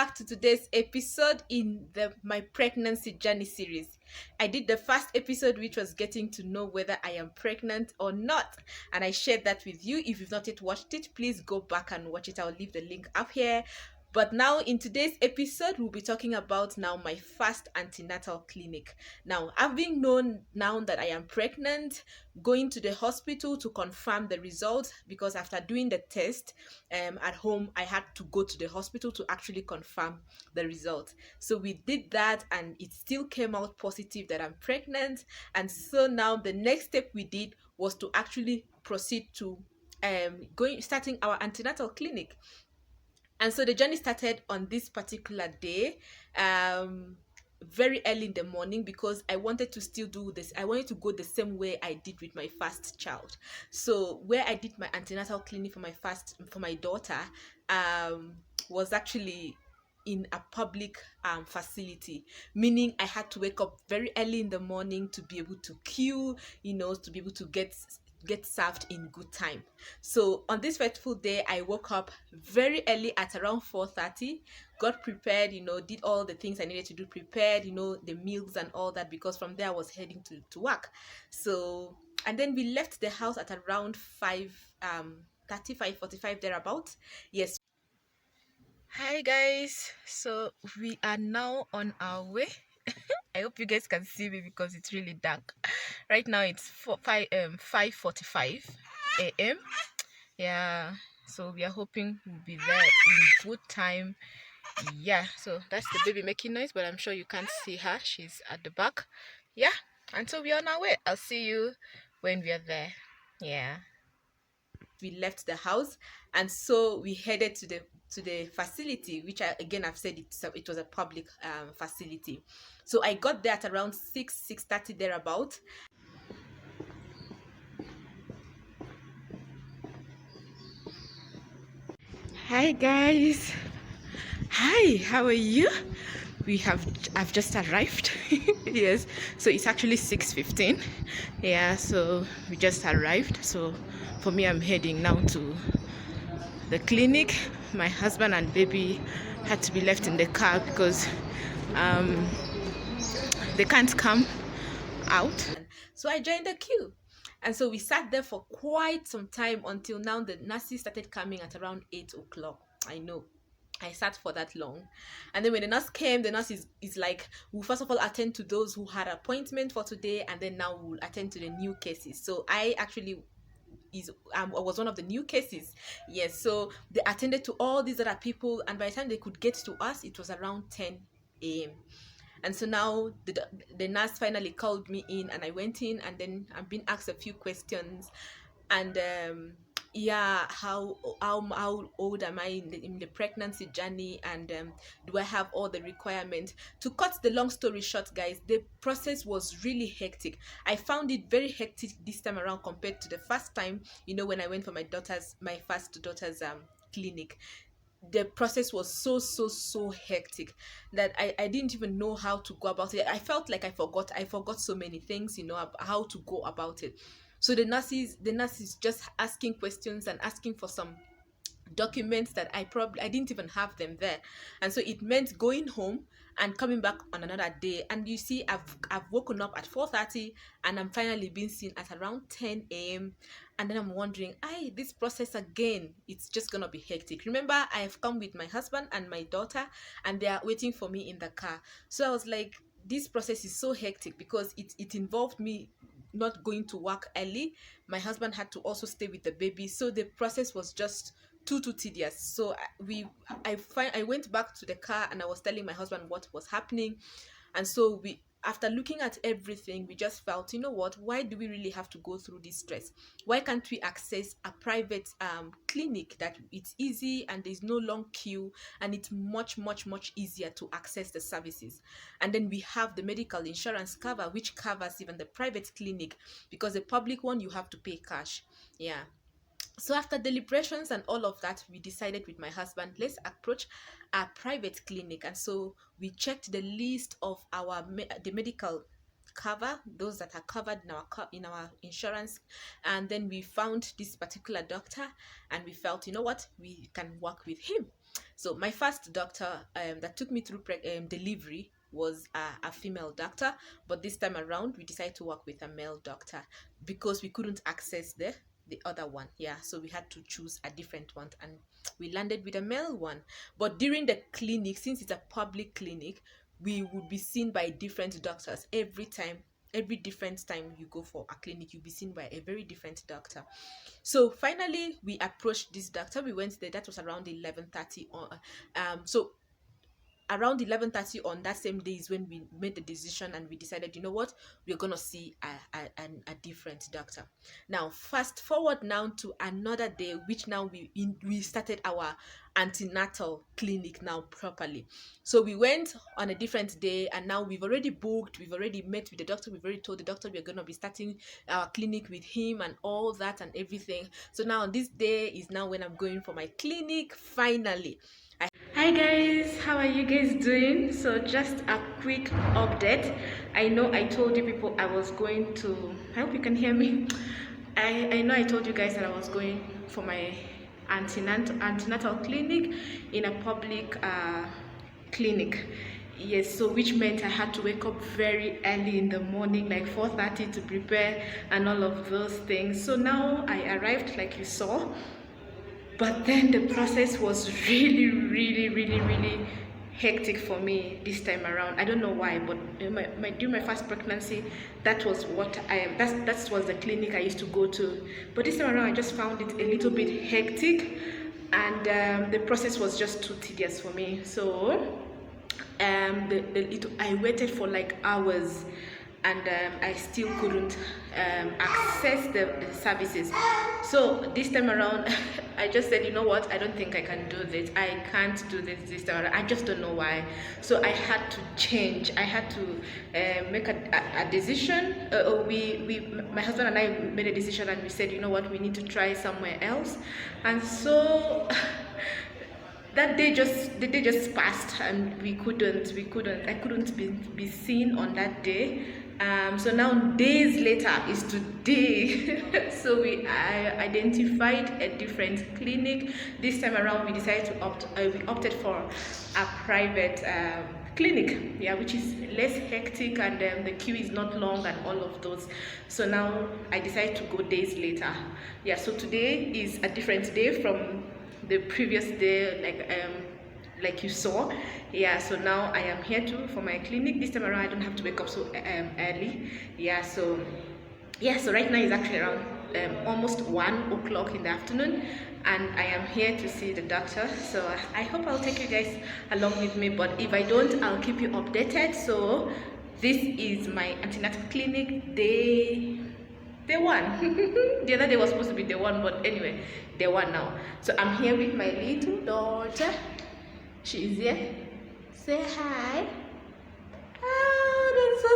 back to today's episode in my pregnancy journey series. I did the first episode, which was getting to know whether I am pregnant or not, and I shared that with you. If you've not yet watched it, please go back and watch it. I'll leave the link up here. But now in today's episode, we'll be talking about now my first antenatal clinic. Now, having known now that I am pregnant, going to the hospital to confirm the results, because after doing the test at home, I had to go to the hospital to actually confirm the result. So we did that, and it still came out positive that I'm pregnant. And so now the next step we did was to actually proceed to starting our antenatal clinic. And so the journey started on this particular day, very early in the morning, because I wanted to still do this. I wanted to go the same way I did with my first child. So where I did my antenatal clinic for my daughter was actually in a public facility, meaning I had to wake up very early in the morning to be able to queue, to be able to get served in good time. So on this fateful day, I woke up very early at around 4:30, got prepared, did all the things I needed to do, prepared, the meals and all that, because from there I was heading to work. So, and then we left the house at around 5:45 thereabout. Yes. Hi guys, so we are now on our way. I hope you guys can see me because it's really dark. Right now it's 5:45 a.m. Yeah, so we are hoping we'll be there in good time. Yeah, so that's the baby making noise, but I'm sure you can't see her. She's at the back. Yeah, and so we are on our way. I'll see you when we are there. Yeah, we left the house, and so we headed to the facility, which I've said it was a public facility. So I got there at around 6:30 thereabout. Hi guys. Hi, how are you? I've just arrived. Yes, so it's actually 6:15. Yeah, so we just arrived. So for me, I'm heading now to the clinic. My husband and baby had to be left in the car because they can't come out. So I joined the queue, and so we sat there for quite some time until now the nurses started coming at around 8 o'clock. I know I sat for that long. And then when the nurse came, the nurse is like, we'll first of all attend to those who had appointment for today, and then now we'll attend to the new cases. So I actually was one of the new cases. Yes, so they attended to all these other people, and by the time they could get to us, it was around 10 a.m. And so now the nurse finally called me in, and I went in, and then I'm being asked a few questions. And yeah, how old am I in the pregnancy journey, and do I have all the requirements? To cut the long story short, guys, the process was really hectic. I found it very hectic this time around compared to the first time, when I went for my first daughter's clinic. The process was so hectic that I didn't even know how to go about it. I felt like I forgot so many things, how to go about it. So the nurses just asking questions and asking for some documents that I didn't even have them there, and so it meant going home and coming back on another day. And you see, I've woken up at 4:30, and I'm finally being seen at around 10 a.m. and then I'm wondering, this process again, it's just gonna be hectic. Remember, I have come with my husband and my daughter, and they are waiting for me in the car. So I was like, this process is so hectic because it involved me not going to work early. My husband had to also stay with the baby, so the process was just too tedious. So I went back to the car, and I was telling my husband what was happening. And so after looking at everything, we just felt, you know what, why do we really have to go through this stress? Why can't we access a private clinic that it's easy and there's no long queue, and it's much easier to access the services? And then we have the medical insurance cover, which covers even the private clinic, because the public one you have to pay cash. Yeah. So after deliberations and all of that, we decided with my husband, let's approach a private clinic. And so we checked the list of the medical cover, those that are covered in our insurance, and then we found this particular doctor, and we felt, you know what, we can work with him. So my first doctor that took me through delivery was a female doctor, but this time around we decided to work with a male doctor because we couldn't access the other one. Yeah, so we had to choose a different one, and we landed with a male one. But during the clinic, since it's a public clinic, we would be seen by different doctors every time. Every different time you go for a clinic, you'll be seen by a very different doctor. So finally we approached this doctor. We went there. That was around 11:30 on so around 11:30 on that same day is when we made the decision, and we decided, you know what, we're gonna see a different doctor. Now fast forward now to another day, which now we started our antenatal clinic now properly. So we went on a different day, and now we've already booked, we've already met with the doctor, we've already told the doctor we're gonna be starting our clinic with him and all that and everything. So now this day is now when I'm going for my clinic finally. Hi guys, how are you guys doing? So just a quick update. I know I told you people I was going to, I hope you can hear me. I know I told you guys that I was going for my antenatal clinic in a public clinic. Yes, so which meant I had to wake up very early in the morning, like 4:30, to prepare and all of those things. So now I arrived, like you saw. But then the process was really hectic for me this time around. I don't know why, but during my first pregnancy, that was what that was the clinic I used to go to. But this time around, I just found it a little bit hectic, and the process was just too tedious for me. So I waited for like hours, and I still couldn't access the services. So this time around I just said, you know what, I don't think I can do this. I can't do this time around. I just don't know why. So I had to change. I had to make a decision. My husband and I made a decision, and we said, you know what, we need to try somewhere else. And so the day just passed, and I couldn't be seen on that day. So now days later is today. So I identified a different clinic. This time around we decided to we opted for a private clinic, yeah, which is less hectic, and the queue is not long and all of those. So now I decided to go days later. Yeah, so today is a different day from the previous day, like you saw. Yeah, so now I am here too for my clinic. This time around I don't have to wake up so early. Yeah, so right now it's actually around almost 1 o'clock in the afternoon, and I am here to see the doctor. So I hope I'll take you guys along with me, but if I don't, I'll keep you updated. So this is my antenatal clinic day one. The other day was supposed to be day one, but anyway, day one now. So I'm here with my little daughter. She is here. Say hi. Oh, that's so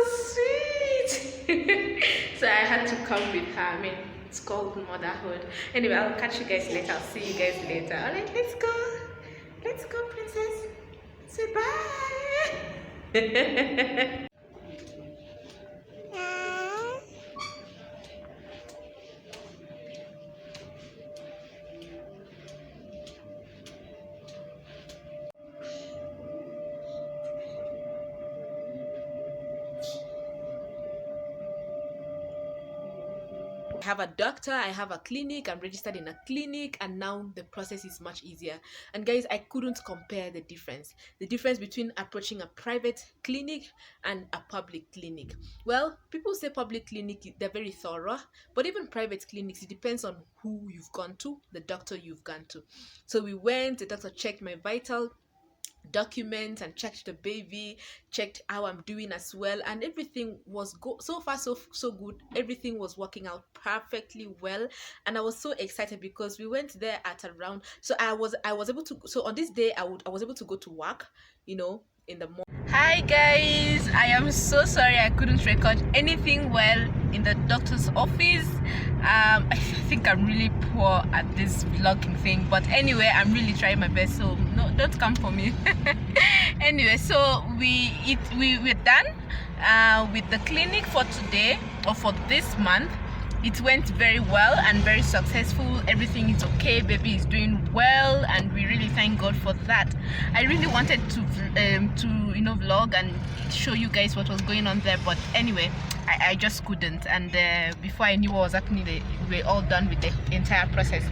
sweet. So I had to come with her. I mean, it's called motherhood. Anyway, I'll catch you guys later. I'll see you guys later. All right, let's go. Let's go, princess. Say bye. I have a doctor, I have a clinic, I'm registered in a clinic, and now the process is much easier. And guys, I couldn't compare the difference between approaching a private clinic and a public clinic. Well, people say public clinic, they're very thorough, but even private clinics, it depends on who you've gone to, the doctor you've gone to. So we went, the doctor checked my vital documents and checked the baby, checked how I'm doing as well, and everything was so far so good. Everything was working out perfectly well, and I was so excited because we went there at around, so I was able to, so on this day I was able to go to work, you know, in the morning. Hi guys, I am so sorry I couldn't record anything well in the doctor's office. I think I'm really poor at this vlogging thing, but anyway, I'm really trying my best, so no, don't come for me. Anyway, so we're done with the clinic for today, or for this month. it went very well and very successful. Everything is okay, baby is doing well, and we really thank God for that. I really wanted to vlog and show you guys what was going on there, but anyway, I just couldn't. And before I knew what was happening, we were all done with the entire process.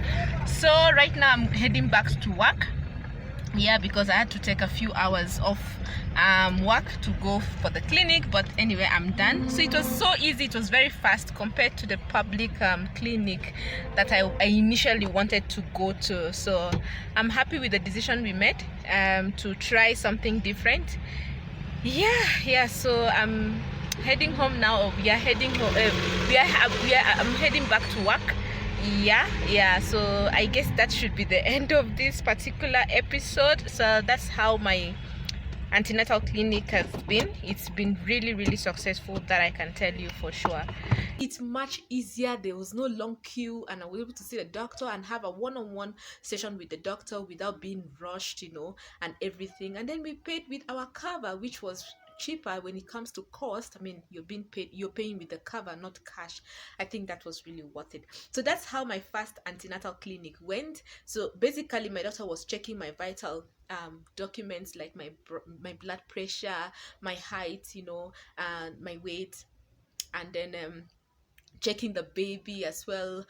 So right now I'm heading back to work, yeah, because I had to take a few hours off work to go for the clinic. But anyway, I'm done. So it was so easy, it was very fast compared to the public clinic that I initially wanted to go to. So I'm happy with the decision we made to try something different. Yeah, so I'm heading home now. We are heading home. I'm heading back to work. Yeah, so I guess that should be the end of this particular episode. So that's how my antenatal clinic has been. It's been really successful, that I can tell you for sure. It's much easier. There was no long queue, and I was able to see the doctor and have a one-on-one session with the doctor without being rushed, and everything. And then we paid with our cover, which was cheaper when it comes to cost. I mean, you're paying with the cover, not cash. I think that was really worth it. So that's how my first antenatal clinic went. So basically, my doctor was checking my vital documents, like my blood pressure, my height, and my weight, and then checking the baby as well,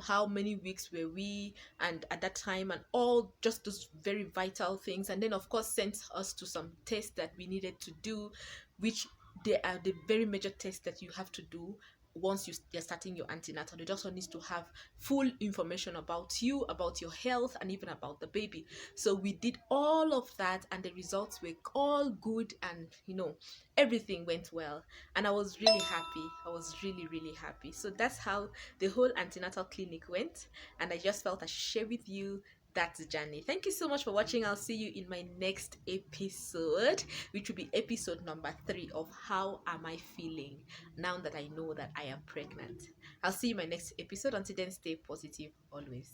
how many weeks were we and at that time, and all just those very vital things. And then of course sent us to some tests that we needed to do, which they are the very major tests that you have to do once you're starting your antenatal. The doctor needs to have full information about you, about your health, and even about the baby. So we did all of that, and the results were all good, and everything went well, and I was really happy. I was really happy. So that's how the whole antenatal clinic went, and I just felt I should share with you that journey. Thank you so much for watching. I'll see you in my next episode, which will be episode number 3 of How Am I Feeling Now That I Know That I Am Pregnant. I'll see you in my next episode. Until then, stay positive always.